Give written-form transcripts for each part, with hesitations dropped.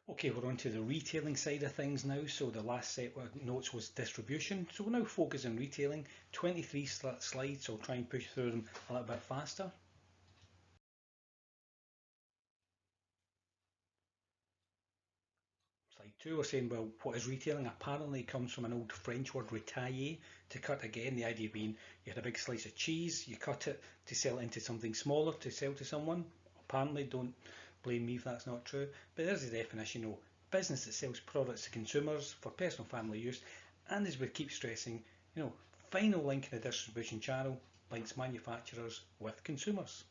Okay, we're on to the retailing side of things now. So the last set of notes was distribution. So we'll now focus on retailing. 23 slides, so I'll try and push through them a little bit faster. Slide 2, we're saying, well, what is retailing? Apparently it comes from an old French word, retailler, to cut again. The idea being you had a big slice of cheese, you cut it to sell it into something smaller to sell to someone. Apparently, don't blame me if that's not true, but there's the definition of business that sells products to consumers for personal family use, and as we keep stressing, final link in the distribution channel links manufacturers with consumers.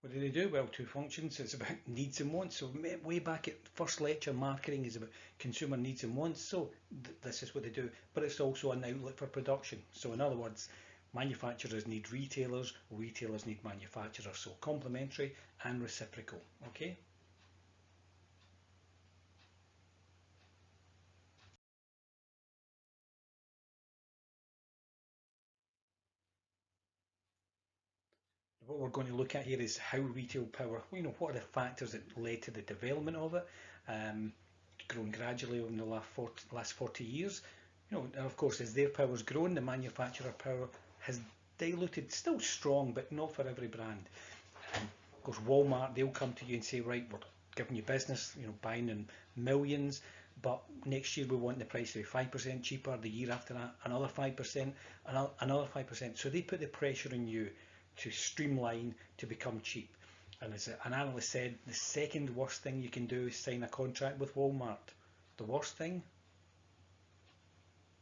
What do they do? Well, two functions. It's about needs and wants. So way back at first lecture, marketing is about consumer needs and wants. So this is what they do. But it's also an outlet for production. So in other words, manufacturers need retailers, retailers need manufacturers. So complementary and reciprocal. Okay. What we're going to look at here is how retail power, what are the factors that led to the development of it, grown gradually over the last 40 years. And of course, as their power's grown, the manufacturer power has diluted, still strong, but not for every brand. Of course, Walmart, they'll come to you and say, right, we're giving you business, buying in millions, but next year we want the price to be 5% cheaper, the year after that, another 5%, another 5%. So they put the pressure on you to streamline, to become cheap. And as an analyst said, the second worst thing you can do is sign a contract with Walmart. The worst thing,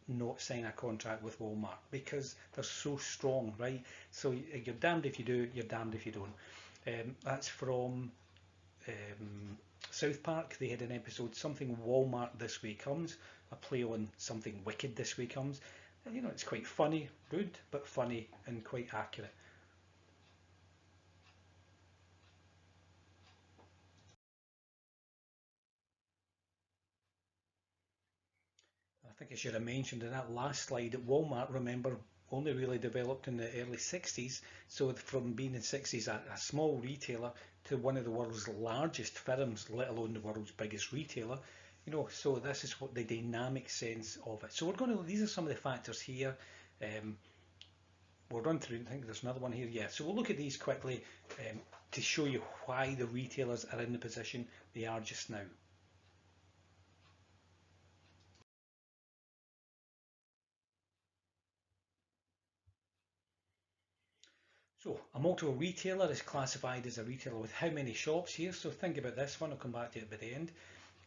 not sign a contract with Walmart because they're so strong, right? So you're damned if you do, you're damned if you don't. That's from South Park. They had an episode, Something Walmart This Way Comes, a play on Something Wicked This Way Comes. And, it's quite funny, rude, but funny and quite accurate. I think I should have mentioned in that last slide that Walmart, remember, only really developed in the early 60s. So from being in the 60s a small retailer to one of the world's largest firms, let alone the world's biggest retailer, so this is what the dynamic sense of it. So these are some of the factors here. We'll run through, I think there's another one here, yeah. So we'll look at these quickly to show you why the retailers are in the position they are just now. So a multiple retailer is classified as a retailer with how many shops here? So think about this one, I'll come back to it at the end.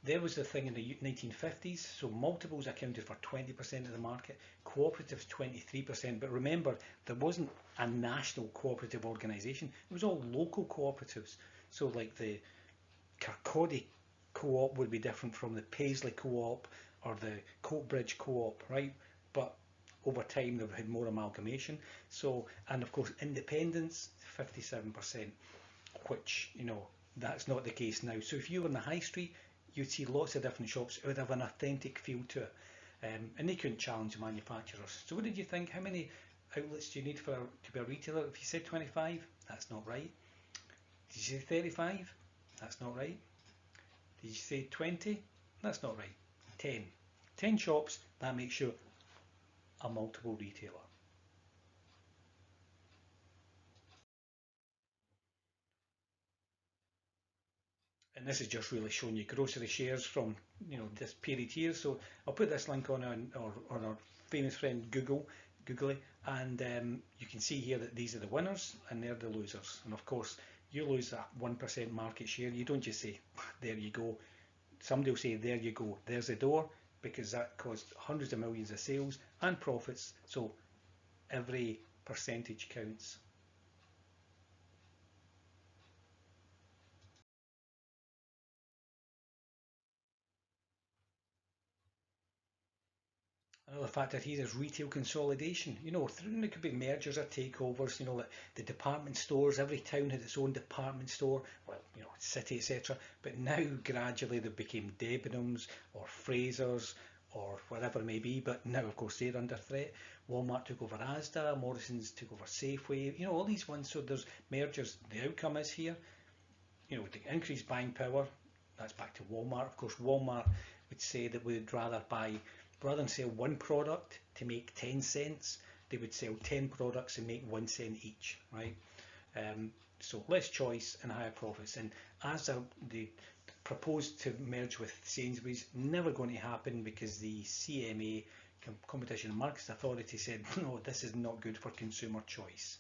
There was the thing in the 1950s, so multiples accounted for 20% of the market, cooperatives 23%, but remember, there wasn't a national cooperative organisation, it was all local cooperatives. So like the Kirkcaldy Co-op would be different from the Paisley Co-op or the Coatbridge Co-op, right? But over time they've had more amalgamation. So, and of course independents, 57%, which, that's not the case now. So if you were in the high street, you'd see lots of different shops. It would have an authentic feel to it. And they couldn't challenge manufacturers. So what did you think? How many outlets do you need to be a retailer? If you said 25, that's not right. Did you say 35? That's not right. Did you say 20? That's not right. 10. 10 shops, that makes you a multiple retailer. And this is just really showing you grocery shares from this period here. So I'll put this link on our famous friend Googly, and you can see here that these are the winners and they're the losers. And of course, you lose that 1% market share. You don't just say, there you go. Somebody will say, there you go, there's the door, because that caused hundreds of millions of sales and profits. So every percentage counts. Another factor here is retail consolidation. There could be mergers or takeovers. Like the department stores, every town had its own department store, well, city, etc. But now gradually they became Debenhams or Frasers or whatever it may be, but now of course they're under threat. Walmart took over Asda, Morrison's took over Safeway, you know, all these ones. So there's mergers. The outcome is here, you know, the increased buying power. That's back to Walmart. Of course, Walmart would say that we'd rather rather than sell one product to make 10 cents, they would sell 10 products and make 1 cent each, right? So less choice and higher profits. And as they proposed to merge with Sainsbury's, never going to happen because the CMA, Competition and Markets Authority, said no, this is not good for consumer choice.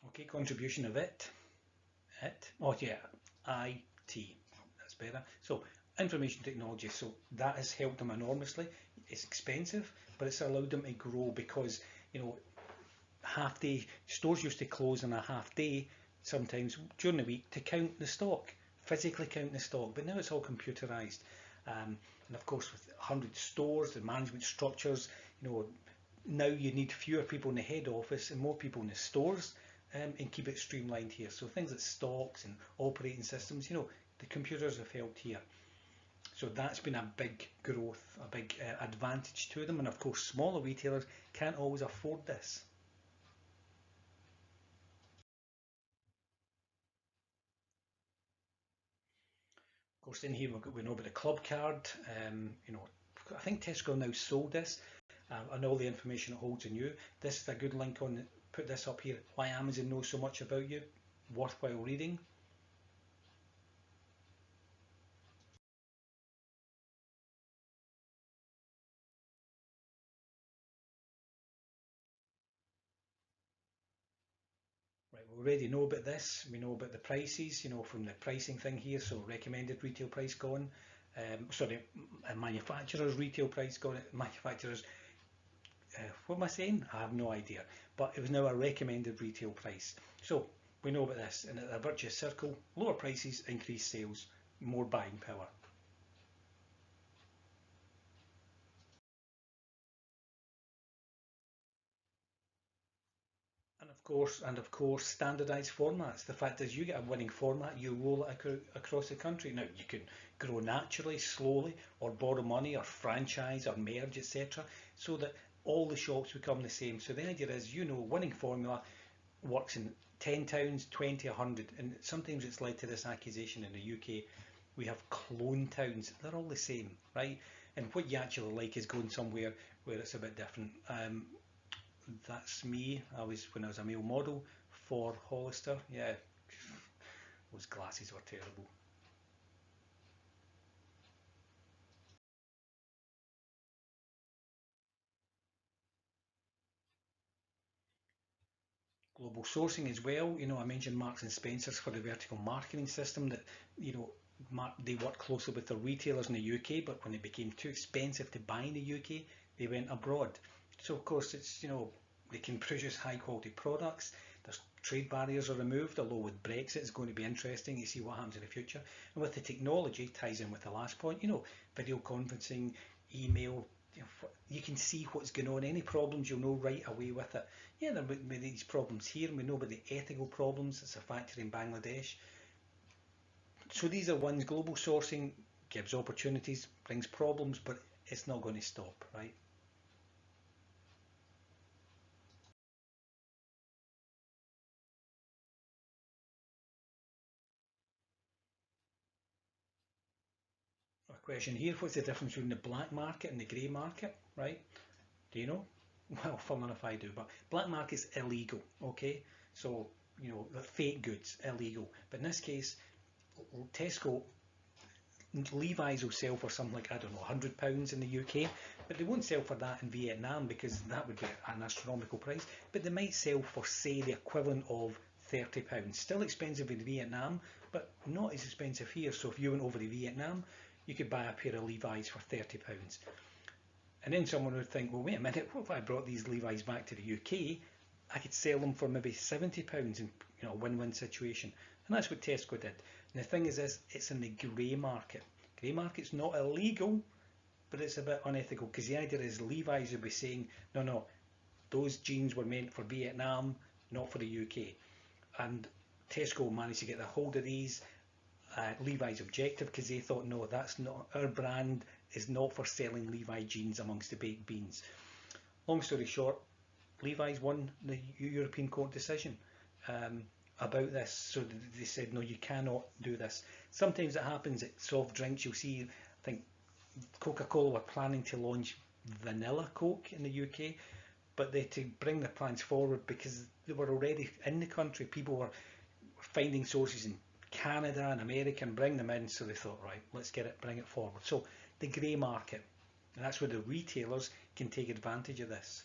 Okay, contribution of oh yeah, IT, that's better. So information technology, so that has helped them enormously. It's expensive, but it's allowed them to grow because, you know, half day stores used to close on a half day sometimes during the week to count the stock, physically count the stock, but now it's all computerized. And of course, with 100 stores, the management structures, you know, now you need fewer people in the head office and more people in the stores, and keep it streamlined here. So things like stocks and operating systems, you know, the computers have helped here. So that's been a big growth, a big advantage to them. And of course, smaller retailers can't always afford this. Of course, in here we know about the club card. You know, I think Tesco now sold this, and all the information it holds on you. This is a good link on. Put this up here. Why Amazon knows so much about you. Worthwhile reading. Right, we already know about this. We know about the prices, you know, from the pricing thing here. So recommended retail price gone. Sorry, manufacturer's retail price gone. Manufacturer's, what am I saying? I have no idea. But it was now a recommended retail price. So we know about this. And a virtuous circle, lower prices, increased sales, more buying power. And of course, standardized formats. The fact is, you get a winning format, you roll it across the country. Now, you can grow naturally, slowly, or borrow money, or franchise, or merge, etc., so that all the shops become the same. So the idea is, you know, winning formula works in 10 towns, 20, 100, and sometimes it's led to this accusation in the UK. We have clone towns. They're all the same, right? And what you actually like is going somewhere where it's a bit different. That's me. When I was a male model for Hollister. Yeah, those glasses were terrible. Global sourcing as well. You know, I mentioned Marks and Spencers for the vertical marketing system that, you know, they work closely with the retailers in the UK, but when it became too expensive to buy in the UK, they went abroad. So of course it's, you know, they can produce high quality products. There's trade barriers are removed, although with Brexit it's going to be interesting to see what happens in the future. And with the technology, ties in with the last point, you know, video conferencing, email, you can see what's going on. Any problems, you'll know right away with it. Yeah, there may be these problems here, and we know about the ethical problems. It's a factory in Bangladesh. So these are ones. Global sourcing gives opportunities, brings problems, but it's not going to stop, right? A question here: what's the difference between the black market and the grey market? Right? Do you know? Well, fun enough I do, but black market's illegal. Okay, so you know the fake goods illegal, but in this case, Tesco Levi's will sell for something like, I don't know, £100 in the UK, but they won't sell for that in Vietnam because that would be an astronomical price. But they might sell for, say, the equivalent of £30. Still expensive in Vietnam, but not as expensive here. So if you went over to Vietnam, you could buy a pair of Levi's for £30. And then someone would think, well, wait a minute, what if I brought these Levi's back to the UK? I could sell them for maybe £70 in, you know, a win-win situation. And that's what Tesco did. And the thing is this, it's in the grey market. Grey market's not illegal, but it's a bit unethical because the idea is Levi's would be saying, no, no, those jeans were meant for Vietnam, not for the UK. and Tesco managed to get a hold of these. Levi's objective because they thought, no, that's not our brand, is not for selling Levi jeans amongst the baked beans. Long story short, Levi's won the European Court decision about this. So they said, no, you cannot do this. Sometimes it happens at soft drinks. You'll see, I think Coca-Cola were planning to launch vanilla Coke in the UK, but they to bring their plans forward because they were already in the country. People were finding sources in Canada and America and bring them in. So they thought, right, let's get it, bring it forward. So the grey market, and that's where the retailers can take advantage of this.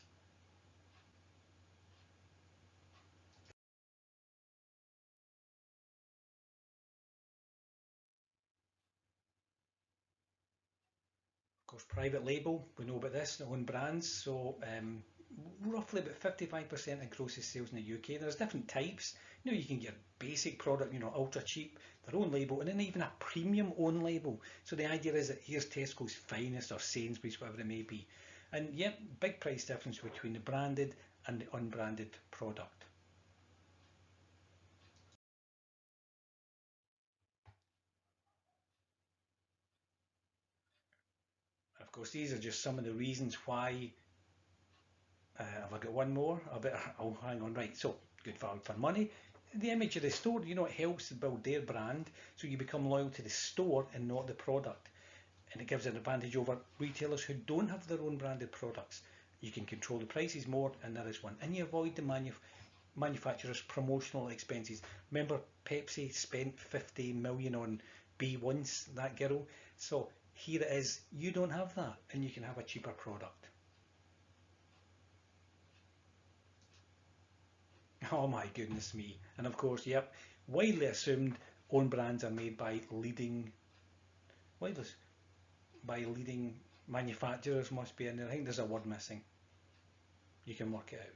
Of course, private label, we know about this, own brands. So roughly about 55% of grocery sales in the UK. There's different types. You can get a basic product, ultra cheap, their own label, and then even a premium own label. So the idea is that here's Tesco's Finest or Sainsbury's, whatever it may be. And yep, big price difference between the branded and the unbranded product. Of course, these are just some of the reasons why. Have I got one more? I'll hang on. Right, so good value for money. The image of the store, it helps to build their brand, so you become loyal to the store and not the product. And it gives an advantage over retailers who don't have their own branded products. You can control the prices more, and that is one. And you avoid the manufacturer's promotional expenses. Remember, Pepsi spent 50 million on B1s, that girl. So here it is, you don't have that, and you can have a cheaper product. Oh my goodness me. And of course, yep, widely assumed own brands are made by widely, leading manufacturers must be in there. I think there's a word missing. You can work it out.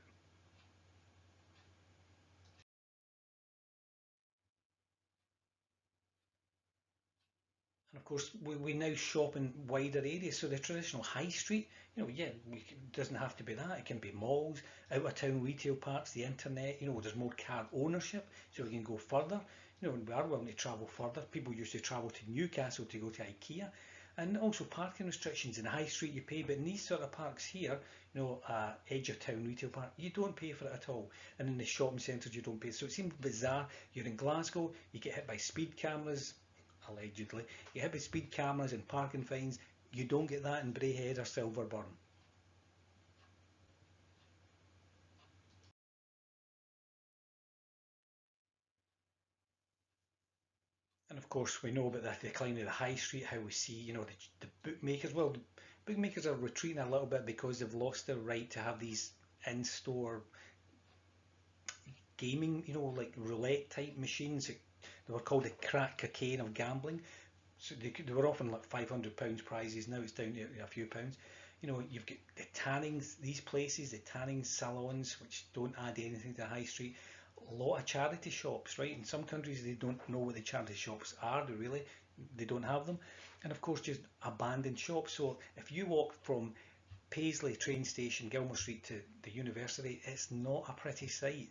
And of course, we now shop in wider areas. So the traditional high street, yeah, doesn't have to be that. It can be malls, out of town retail parks, the internet. There's more car ownership, so we can go further. We are willing to travel further. People used to travel to Newcastle to go to IKEA. And also parking restrictions in the high street you pay, but in these sort of parks here, edge of town retail park, you don't pay for it at all. And in the shopping centres you don't pay. So it seems bizarre. You're in Glasgow, you get hit by speed cameras, allegedly. You hit by speed cameras and parking fines. You don't get that in Braehead or Silverburn. And of course, we know about the decline of the high street, how we see, the bookmakers. Well, the bookmakers are retreating a little bit because they've lost their right to have these in-store gaming, like roulette type machines. They were called the crack cocaine of gambling. So they were often like £500 prizes. Now it's down to a few pounds. You've got the tannings, these places, the tanning salons, which don't add anything to the high street. A lot of charity shops, right? In some countries, they don't know what the charity shops are. They don't have them. And of course, just abandoned shops. So if you walk from Paisley train station, Gilmore Street to the university, it's not a pretty sight.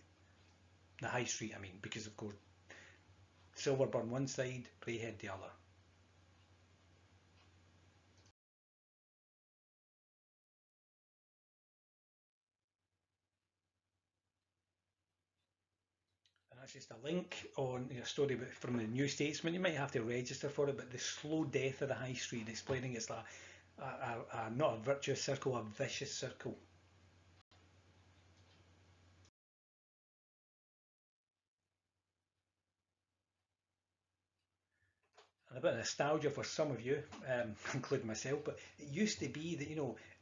The high street, I mean, because of course, Silverburn one side, Braehead the other. And that's just a link on a story from the New Statesman. You might have to register for it, but the slow death of the high street, explaining it's like not a virtuous circle, a vicious circle. And a bit of nostalgia for some of you, including myself, but it used to be that,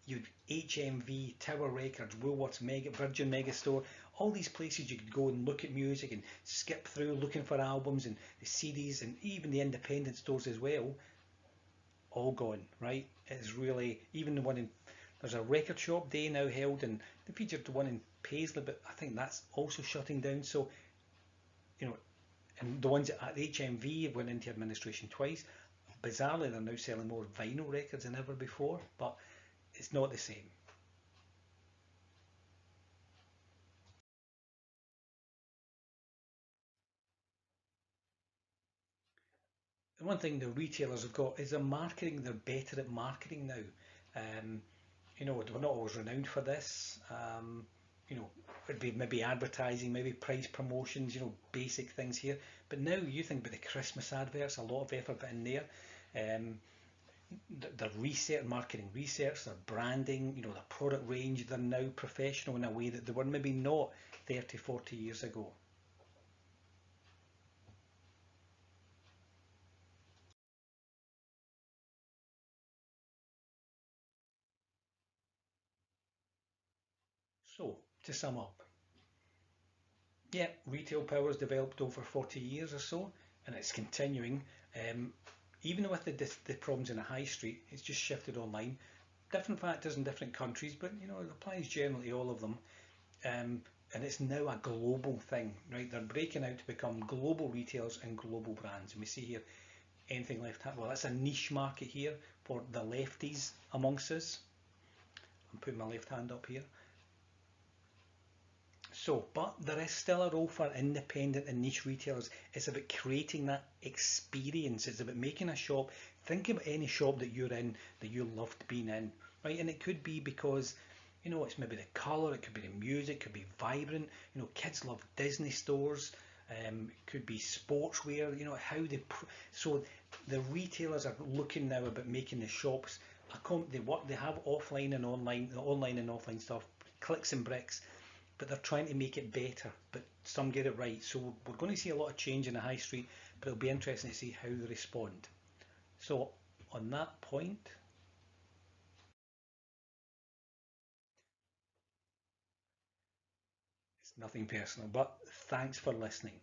you'd HMV, Tower Records, Woolworths, Virgin Megastore, all these places you could go and look at music and skip through looking for albums and the CDs and even the independent stores as well, all gone, right? It's really, even the one in, there's a record shop day now held and they featured the one in Paisley, but I think that's also shutting down. So, you know, and the ones at HMV went into administration twice. Bizarrely, they're now selling more vinyl records than ever before, but it's not the same. the one thing the retailers have got is their marketing. They're better at marketing now. Um, we're not always renowned for this. You know, it'd be maybe advertising, maybe price promotions, basic things here. But now you think about the Christmas adverts, a lot of effort put in there. Um, their research, marketing research, their branding, their product range, they're now professional in a way that they were maybe not 30, 40 years ago. So, to sum up, yeah, retail power has developed over 40 years or so, and it's continuing. Um, Even with the problems in the high street, it's just shifted online. Different factors in different countries, but it applies generally to all of them. And it's now a global thing, right? They're breaking out to become global retailers and global brands. And we see here anything left hand. Well, that's a niche market here for the lefties amongst us. I'm putting my left hand up here. So, but there is still a role for independent and niche retailers. It's about creating that experience. It's about making a shop. Think about any shop that you're in that you loved being in, right? And it could be because, it's maybe the colour, it could be the music, it could be vibrant. Kids love Disney stores. It could be sportswear. How they. So the retailers are looking now about making the shops. They have offline and online and offline stuff, clicks and bricks, but they're trying to make it better. But some get it right. So we're going to see a lot of change in the high street, but it'll be interesting to see how they respond. So on that point, it's nothing personal, but thanks for listening.